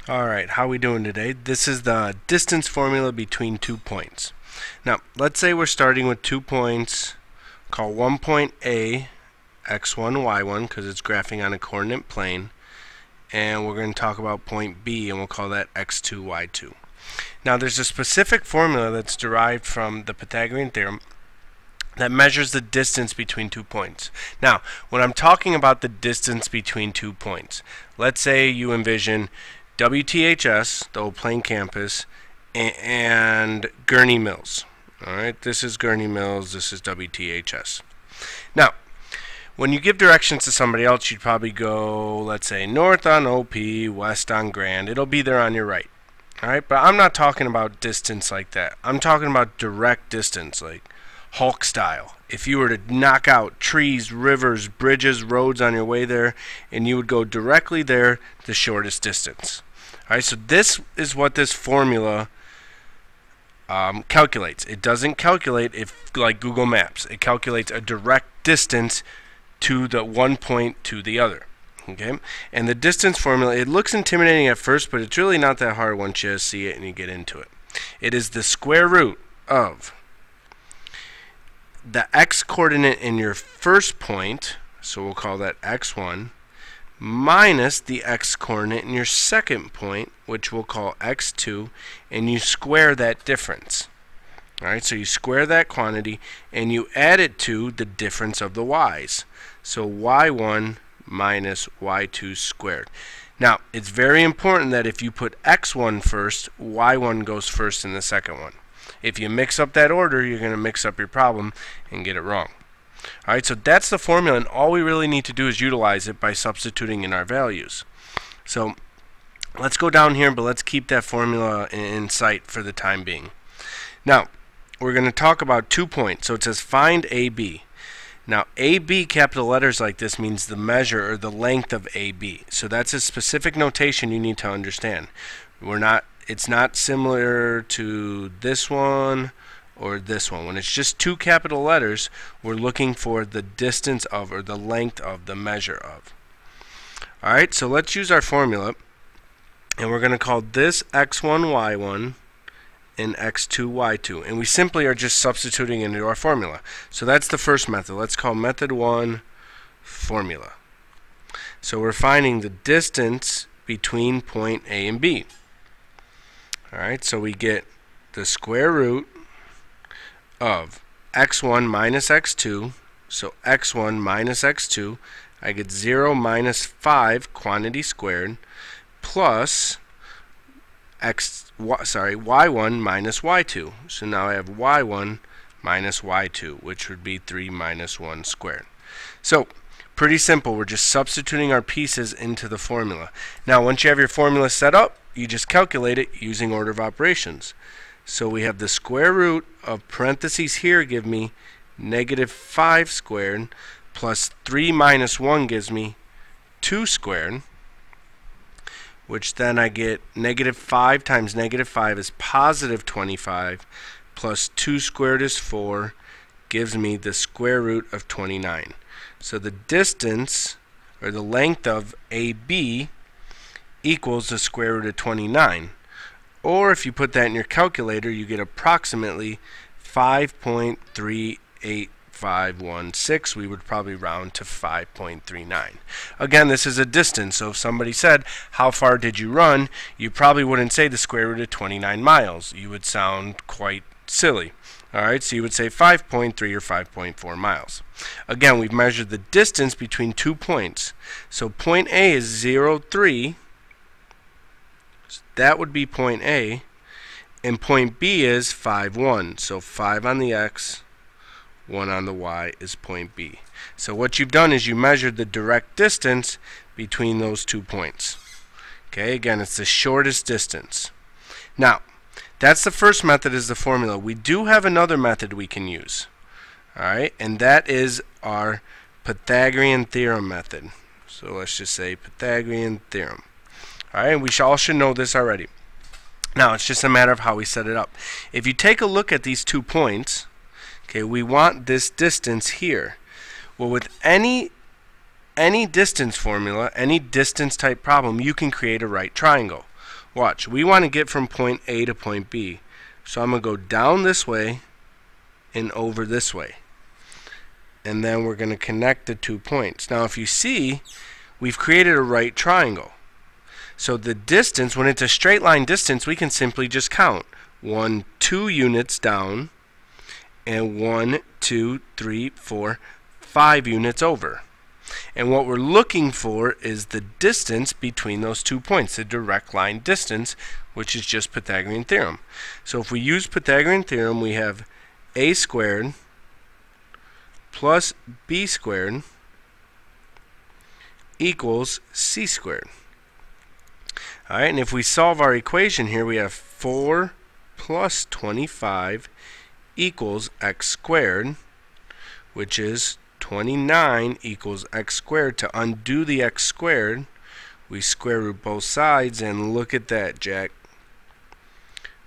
Alright, how we doing today? This is the distance formula between 2 points. Now, let's say we're starting with 2 points. Call one point A x1, y1 because it's graphing on a coordinate plane. And we're going to talk about point B and we'll call that x2, y2. Now, there's a specific formula that's derived from the Pythagorean theorem that measures the distance between 2 points. Now, when I'm talking about the distance between 2 points, let's say you envision WTHS, the Old Plain campus, and Gurney Mills. Alright, this is Gurney Mills, this is WTHS. Now, when you give directions to somebody else, you'd probably go, let's say, north on OP, west on Grand. It'll be there on your right. Alright, but I'm not talking about distance like that. I'm talking about direct distance, like Hulk style. If you were to knock out trees, rivers, bridges, roads on your way there, and you would go directly there, the shortest distance. Alright, so this is what this formula calculates. It doesn't calculate if like Google Maps. It calculates a direct distance to the one point to the other. Okay, and the distance formula, it looks intimidating at first, but it's really not that hard once you see it and you get into it. It is the square root of the x coordinate in your first point, so we'll call that x1, minus the x coordinate in your second point, which we'll call x2, and you square that difference. Alright, so you square that quantity and you add it to the difference of the y's. So y1 minus y2 squared. Now, it's very important that if you put x1 first, y1 goes first in the second one. If you mix up that order, you're going to mix up your problem and get it wrong. Alright, so that's the formula, and all we really need to do is utilize it by substituting in our values. So let's go down here, but let's keep that formula in sight for the time being. Now, we're going to talk about 2 points. So it says find AB. Now, AB, capital letters like this, means the measure or the length of AB. So that's a specific notation you need to understand. It's not similar to this one or this one. When it's just 2 capital letters, we're looking for the distance of or the length of the measure of. Alright, so let's use our formula, and we're going to call this x1, y1 and x2, y2, and we simply are just substituting into our formula. So that's the first method. Let's call method 1 formula. So we're finding the distance between point A and B. Alright, so we get the square root of x1 minus x2, so x1 minus x2, I get 0 minus 5 quantity squared, plus y1 minus y2. So now I have y1 minus y2, which would be 3 minus 1 squared. So pretty simple. We're just substituting our pieces into the formula. Now once you have your formula set up, you just calculate it using order of operations. So we have the square root of parentheses here give me negative 5 squared, plus 3 minus 1 gives me 2 squared, which then I get negative 5 times negative 5 is positive 25, plus 2 squared is 4, gives me the square root of 29. So the distance, or the length of AB, equals the square root of 29. Or if you put that in your calculator, you get approximately 5.38516. We would probably round to 5.39. Again, this is a distance, so if somebody said, how far did you run? You probably wouldn't say the square root of 29 miles. You would sound quite silly. Alright, so you would say 5.3 or 5.4 miles. Again, we've measured the distance between 2 points. So point A is 0, 3. That would be point A, and point B is 5, 1. So 5 on the X, 1 on the Y is point B. So what you've done is you measured the direct distance between those 2 points. Okay, again, it's the shortest distance. Now, that's the first method, is the formula. We do have another method we can use. Alright, and that is our Pythagorean theorem method. So let's just say Pythagorean theorem. Alright, we all should know this already. Now, it's just a matter of how we set it up. If you take a look at these 2 points, okay, we want this distance here. Well, with any distance formula, any distance type problem, you can create a right triangle. Watch, we want to get from point A to point B. So I'm going to go down this way and over this way. And then we're going to connect the 2 points. Now if you see, we've created a right triangle. So the distance, when it's a straight line distance, we can simply just count. 1, 2 units down, and 1, 2, 3, 4, 5 units over. And what we're looking for is the distance between those 2 points, the direct line distance, which is just Pythagorean theorem. So if we use Pythagorean theorem, we have a squared plus b squared equals c squared. Alright, and if we solve our equation here, we have 4 plus 25 equals x squared, which is 29 equals x squared. To undo the x squared, we square root both sides, and look at that, Jack.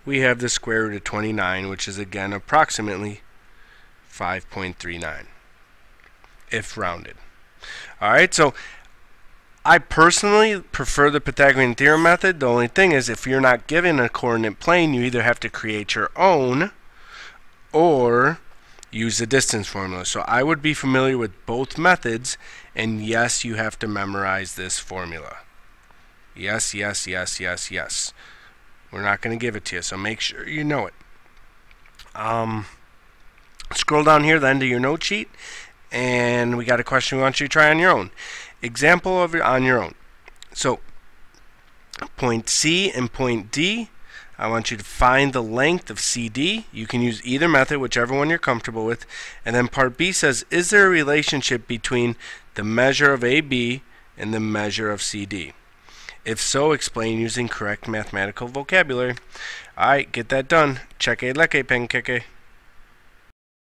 We have the square root of 29, which is again approximately 5.39 if rounded. Alright, so I personally prefer the Pythagorean theorem method. The only thing is, if you're not given a coordinate plane, you either have to create your own or use the distance formula. So I would be familiar with both methods, and yes, you have to memorize this formula. Yes, yes, yes, yes, yes. We're not going to give it to you, so make sure you know it. Scroll down here then to your note sheet, and we got a question we want you to try on your own. Example of it on your own. So point C and point D, I want you to find the length of CD. You can use either method, whichever one you're comfortable with. And then part B says, is there a relationship between the measure of AB and the measure of CD? If so, explain using correct mathematical vocabulary. Alright, get that done. Check a leke, penkeke.